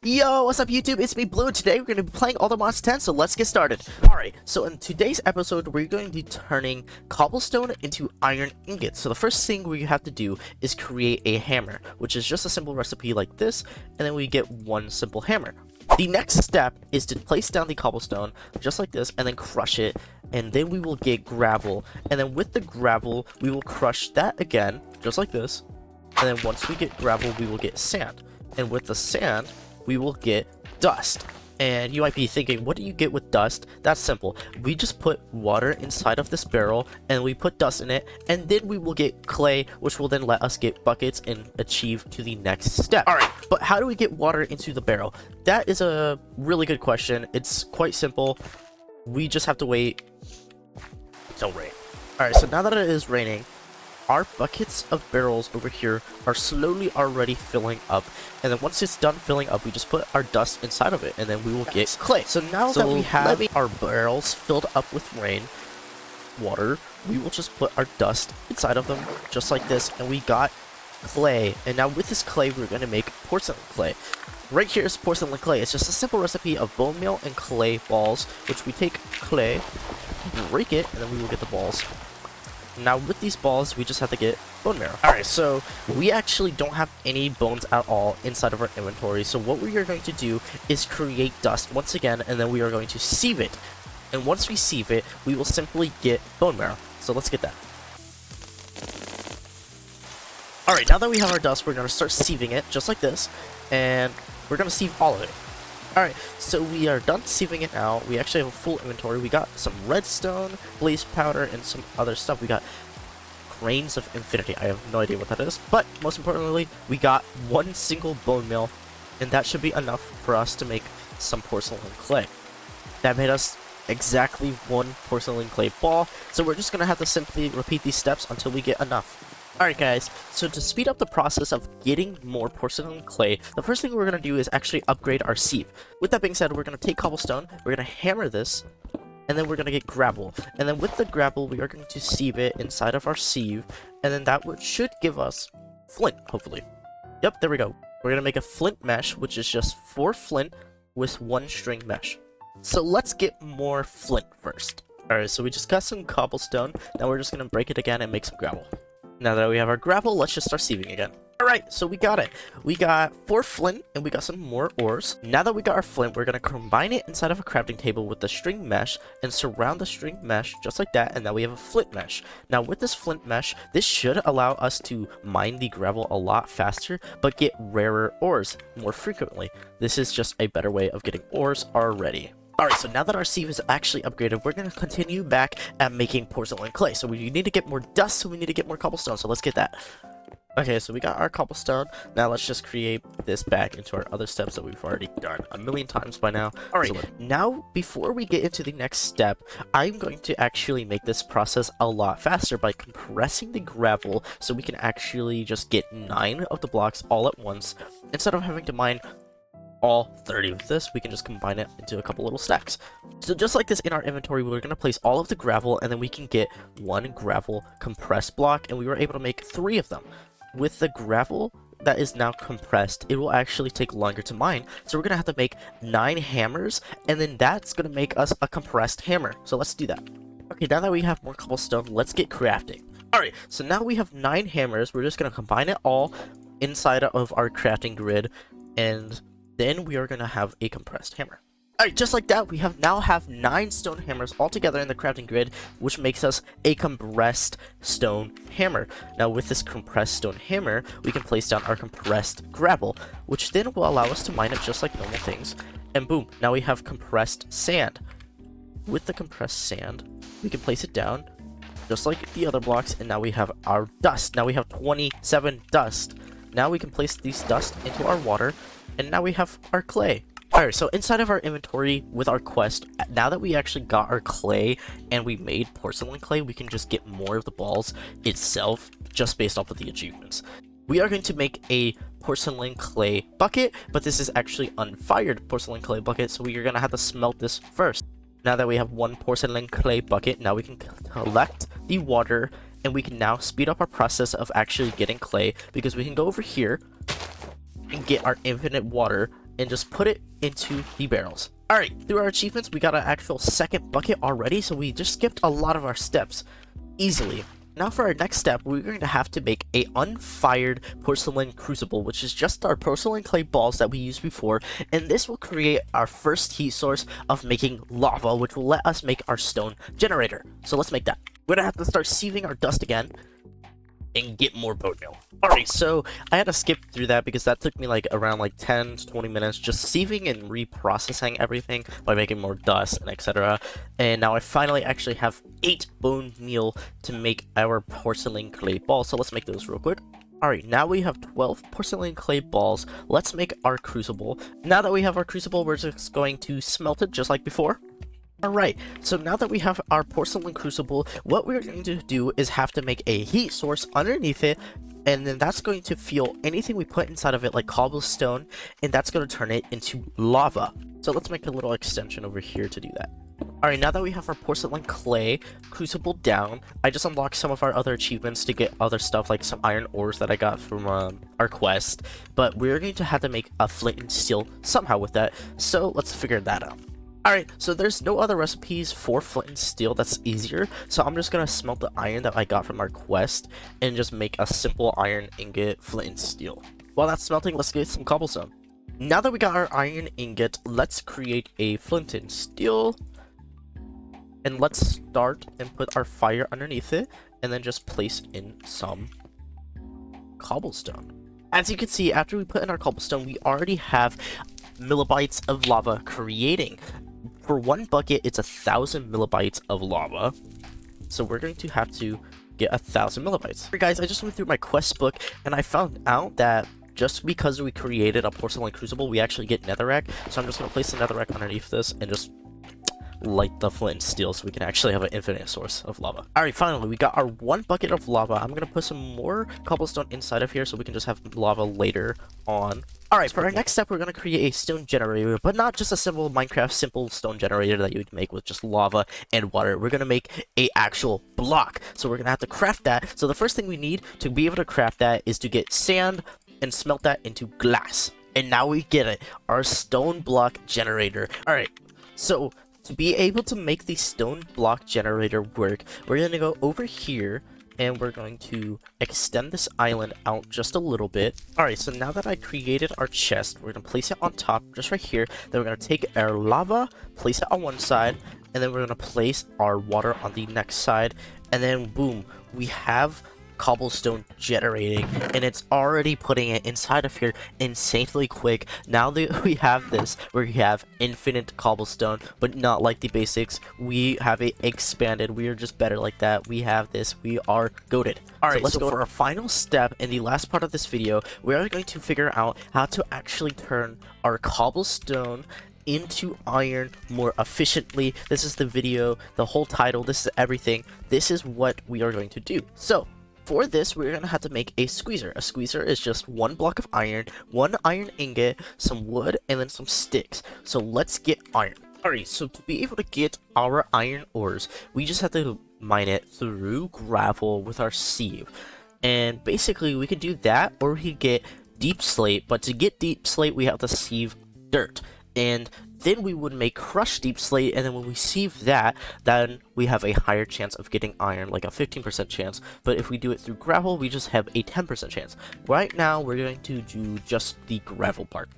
Yo, what's up YouTube? It's me, Blue, and today we're going to be playing All the Mods 10, so let's get started. Alright, so in today's episode, we're going to be turning cobblestone into iron ingots. So the first thing we have to do is create a hammer, which is just a simple recipe like this, and then we get one simple hammer. The next step is to place down the cobblestone, just like this, and then crush it, and then we will get gravel. And then with the gravel, we will crush that again, just like this, and then once we get gravel, we will get sand. And with the sand, we will get dust. And you might be thinking, what do you get with dust? That's simple. We just put water inside of this barrel and we put dust in it, and then we will get clay, which will then let us get buckets and achieve to the next step. Alright, but how do we get water into the barrel? That is a really good question. It's quite simple. We just have to wait until rain. Alright, so now that it is raining, our buckets of barrels over here are slowly already filling up, and then once it's done filling up, we just put our dust inside of it, and then we will get clay. So now that we have our barrels filled up with water, we will just put our dust inside of them, just like this, and we got clay. And now with this clay, we're going to make porcelain clay. Right here is porcelain clay. It's just a simple recipe of bone meal and clay balls, which we take clay, break it, and then we will get the balls. Now with these balls, we just have to get bone marrow. Alright, so we actually don't have any bones at all inside of our inventory, so what we are going to do is create dust once again, and then we are going to sieve it. And once we sieve it, we will simply get bone marrow. So let's get that. Alright, now that we have our dust, we're going to start sieving it, just like this, and we're going to sieve all of it. Alright, so we are done sieving it now. We actually have a full inventory. We got some redstone, blaze powder, and some other stuff. We got grains of infinity. I have no idea what that is, but most importantly, we got one single bone meal, and that should be enough for us to make some porcelain clay. That made us exactly one porcelain clay ball, so we're just gonna have to simply repeat these steps until we get enough. Alright guys, so to speed up the process of getting more porcelain clay, the first thing we're going to do is actually upgrade our sieve. With that being said, we're going to take cobblestone, we're going to hammer this, and then we're going to get gravel. And then with the gravel, we are going to sieve it inside of our sieve, and then that should give us flint, hopefully. Yep, there we go. We're going to make a flint mesh, which is just 4 flint with 1 string mesh. So let's get more flint first. Alright, so we just got some cobblestone, now we're just going to break it again and make some gravel. Now that we have our gravel, let's just start sieving again. Alright, so we got it. We got 4 flint, and we got some more ores. Now that we got our flint, we're going to combine it inside of a crafting table with the string mesh, and surround the string mesh just like that, and now we have a flint mesh. Now with this flint mesh, this should allow us to mine the gravel a lot faster, but get rarer ores more frequently. This is just a better way of getting ores already. Alright, so now that our sieve is actually upgraded, we're going to continue back at making porcelain clay. So we need to get more dust, so we need to get more cobblestone, so let's get that. Okay, so we got our cobblestone. Now let's just create this back into our other steps that we've already done a million times by now. Alright, so now before we get into the next step, I'm going to actually make this process a lot faster by compressing the gravel so we can actually just get 9 of the blocks all at once, instead of having to mine all 30 of this. We can just combine it into a couple little stacks. So just like this in our inventory, we're going to place all of the gravel, and then we can get 1 gravel compressed block, and we were able to make 3 of them. With the gravel that is now compressed, it will actually take longer to mine, so we're going to have to make 9 hammers, and then that's going to make us a compressed hammer. So let's do that. Okay, now that we have more cobblestone, let's get crafting. Alright, so now we have 9 hammers. We're just going to combine it all inside of our crafting grid, and then we are going to have a compressed hammer. Alright, just like that, we now have 9 stone hammers all together in the crafting grid, which makes us a compressed stone hammer. Now with this compressed stone hammer, we can place down our compressed gravel, which then will allow us to mine it just like normal things. And boom, now we have compressed sand. With the compressed sand, we can place it down just like the other blocks, and now we have our dust. Now we have 27 dust. Now we can place these dust into our water, and now we have our clay. Alright, so inside of our inventory with our quest, now that we actually got our clay and we made porcelain clay, we can just get more of the balls itself just based off of the achievements. We are going to make a porcelain clay bucket, but this is actually unfired porcelain clay bucket, so we are going to have to smelt this first. Now that we have 1 porcelain clay bucket, now we can collect the water, and we can now speed up our process of actually getting clay, because we can go over here and get our infinite water, and just put it into the barrels. Alright, through our achievements, we got an actual second bucket already, so we just skipped a lot of our steps easily. Now for our next step, we're going to have to make a unfired porcelain crucible, which is just our porcelain clay balls that we used before, and this will create our first heat source of making lava, which will let us make our stone generator. So let's make that. We're gonna have to start sieving our dust again and get more bone meal. Alright, so I had to skip through that because that took me like around like 10 to 20 minutes just sieving and reprocessing everything by making more dust and etc. And now I finally actually have 8 bone meal to make our porcelain clay balls. So let's make those real quick. Alright, now we have 12 porcelain clay balls. Let's make our crucible. Now that we have our crucible, we're just going to smelt it just like before. Alright, so now that we have our porcelain crucible, what we're going to do is have to make a heat source underneath it, and then that's going to fuel anything we put inside of it like cobblestone, and that's going to turn it into lava. So let's make a little extension over here to do that. Alright, now that we have our porcelain clay crucible down, I just unlocked some of our other achievements to get other stuff like some iron ores that I got from our quest, but we're going to have to make a flint and steel somehow with that, so let's figure that out. Alright, so there's no other recipes for flint and steel that's easier, so I'm just gonna smelt the iron that I got from our quest and just make a simple iron ingot flint and steel. While that's smelting, let's get some cobblestone. Now that we got our iron ingot, let's create a flint and steel. And let's start and put our fire underneath it, and then just place in some cobblestone. As you can see, after we put in our cobblestone, we already have millibytes of lava creating. For one bucket, it's 1,000 millibytes of lava. So we're going to have to get 1,000 millibytes. Alright guys, I just went through my quest book and I found out that just because we created a porcelain crucible, we actually get netherrack. So I'm just going to place the netherrack underneath this and just light the flint and steel so we can actually have an infinite source of lava. Alright, finally, we got our 1 bucket of lava. I'm going to put some more cobblestone inside of here so we can just have lava later on. Alright, for our next step, we're going to create a stone generator, but not just a simple Minecraft simple stone generator that you would make with just lava and water. We're going to make a actual block, so we're going to have to craft that. So the first thing we need to be able to craft that is to get sand and smelt that into glass. And now we get it, our stone block generator. Alright, so to be able to make the stone block generator work, we're going to go over here and we're going to extend this island out just a little bit. Alright, so now that I created our chest, we're going to place it on top just right here. Then we're going to take our lava, place it on one side, and then we're going to place our water on the next side. And then boom, we have cobblestone generating, and it's already putting it inside of here insanely quick. Now that we have this, we have infinite cobblestone, but not like the basics. We have it expanded. We are just better like that. We have this. We are goated. Alright, so let's go for our final step in the last part of this video. We are going to figure out how to actually turn our cobblestone into iron more efficiently. This is the video, the whole title, this is everything. This is what we are going to do. So for this, we're going to have to make a squeezer. A squeezer is just 1 block of iron, 1 iron ingot, some wood, and then some sticks. So let's get iron. Alright, so to be able to get our iron ores, we just have to mine it through gravel with our sieve. And basically, we can do that, or we can get deep slate. But to get deep slate, we have to sieve dirt. And then we would make crushed deep slate, and then when we sieve that, then we have a higher chance of getting iron, like a 15% chance. But if we do it through gravel, we just have a 10% chance. Right now, we're going to do just the gravel part.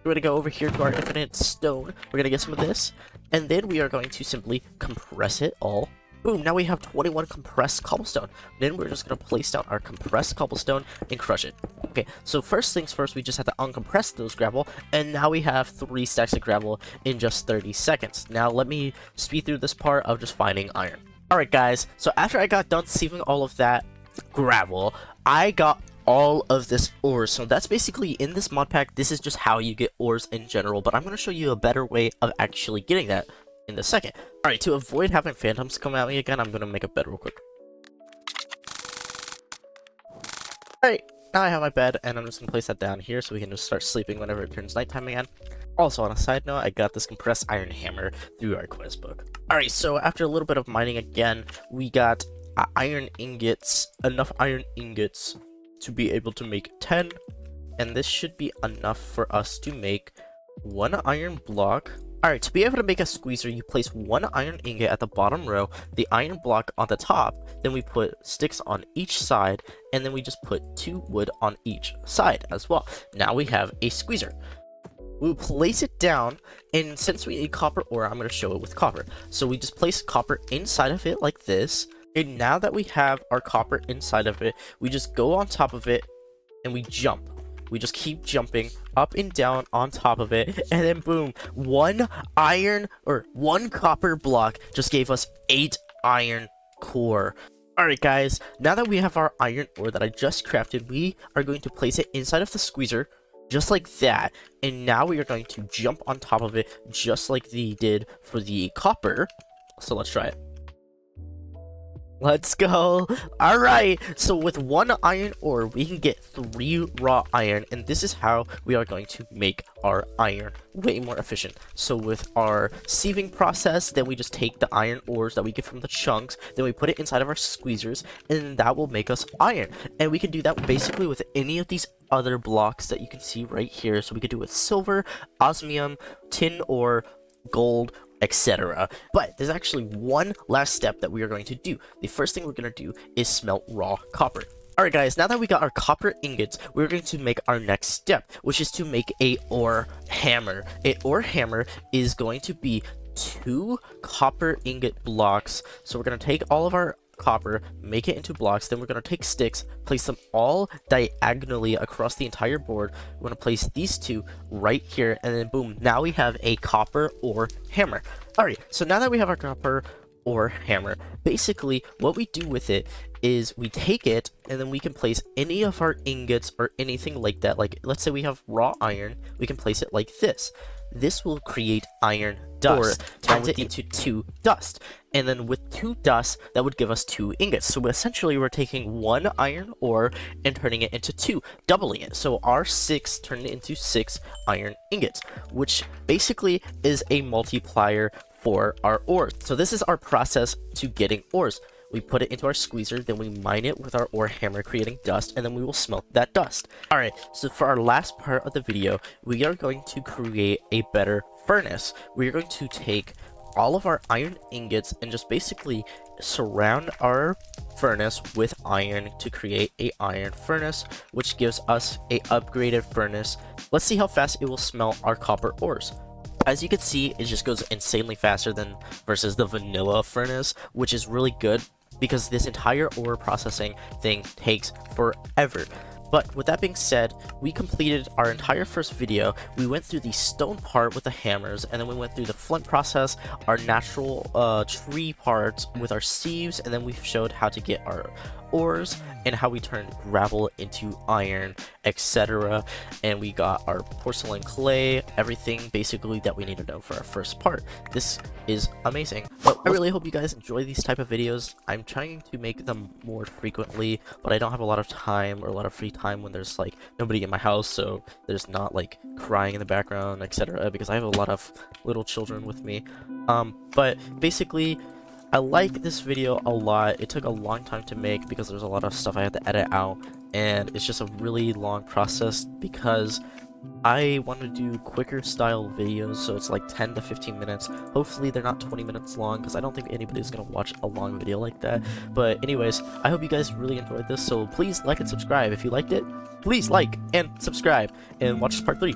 We're going to go over here to our infinite stone. We're going to get some of this, and then we are going to simply compress it all. Boom, now we have 21 compressed cobblestone. Then we're just going to place down our compressed cobblestone and crush it. Okay, so first things first, we just have to uncompress those gravel, and now we have 3 stacks of gravel in just 30 seconds. Now let me speed through this part of just finding iron. Alright guys, so after I got done sieving all of that gravel, I got all of this ores. So that's basically in this mod pack. This is just how you get ores in general, but I'm going to show you a better way of actually getting that in a second. Alright, to avoid having phantoms come at me again, I'm gonna make a bed real quick. Alright, now I have my bed, and I'm just gonna place that down here so we can just start sleeping whenever it turns nighttime again. Also, on a side note, I got this compressed iron hammer through our quest book. Alright, so after a little bit of mining again, we got iron ingots, enough iron ingots to be able to make 10 and this should be enough for us to make 1 iron block. Alright, to be able to make a squeezer, you place 1 iron ingot at the bottom row, the iron block on the top, then we put sticks on each side, and then we just put 2 wood on each side as well. Now we have a squeezer. We'll place it down, and since we need copper ore, I'm going to show it with copper. So we just place copper inside of it like this, and now that we have our copper inside of it, we just go on top of it, and we jump. We just keep jumping up and down on top of it, and then boom, 1 copper block just gave us 8 iron core. Alright guys, now that we have our iron ore that I just crafted, we are going to place it inside of the squeezer, just like that, and now we are going to jump on top of it, just like we did for the copper. So let's try it. Let's go. Alright, so with 1 iron ore, we can get 3 raw iron, and this is how we are going to make our iron way more efficient. So with our sieving process, then we just take the iron ores that we get from the chunks, then we put it inside of our squeezers, and that will make us iron. And we can do that basically with any of these other blocks that you can see right here. So we could do it with silver, osmium, tin ore, gold, etc. But there's actually one last step that we are going to do. The first thing we're going to do is smelt raw copper. Alright guys, now that we got our copper ingots, we're going to make our next step, which is to make a ore hammer. A ore hammer is going to be 2 copper ingot blocks. So we're going to take all of our copper, make it into blocks, then we're going to take sticks, place them all diagonally across the entire board. We're going to place these 2 right here, and then boom, now we have a copper ore hammer. Alright, so now that we have our copper ore hammer, basically what we do with it is we take it, and then we can place any of our ingots or anything like that. Like, let's say we have raw iron, we can place it like this. This will create iron dust, or turns it into 2 dust. And then with 2 dust, that would give us 2 ingots. So essentially, we're taking 1 iron ore and turning it into 2, doubling it. So our 6 turned into 6 iron ingots, which basically is a multiplier for our ores. So this is our process to getting ores. We put it into our squeezer, then we mine it with our ore hammer, creating dust, and then we will smelt that dust. Alright, so for our last part of the video, we are going to create a better furnace. We are going to take all of our iron ingots and just basically surround our furnace with iron to create a iron furnace, which gives us a upgraded furnace. Let's see how fast it will smelt our copper ores. As you can see, it just goes insanely faster than versus the vanilla furnace, which is really good because this entire ore processing thing takes forever. But with that being said, we completed our entire first video. We went through the stone part with the hammers, and then we went through the flint process, our natural tree parts with our sieves, and then we showed how to get our ores and how we turned gravel into iron, etc. And we got our porcelain clay, everything basically that we need to know for our first part. This is amazing. But I really hope you guys enjoy these type of videos. I'm trying to make them more frequently, but I don't have a lot of time or a lot of free time when there's like nobody in my house, so there's not like crying in the background, etc. because I have a lot of little children with me. But basically, I like this video a lot. It took a long time to make because there's a lot of stuff I had to edit out, and it's just a really long process because I want to do quicker style videos, so it's like 10 to 15 minutes. Hopefully they're not 20 minutes long because I don't think anybody's gonna watch a long video like that. But anyways, I hope you guys really enjoyed this, so please like and subscribe. If you liked it, please like and subscribe and watch part 3.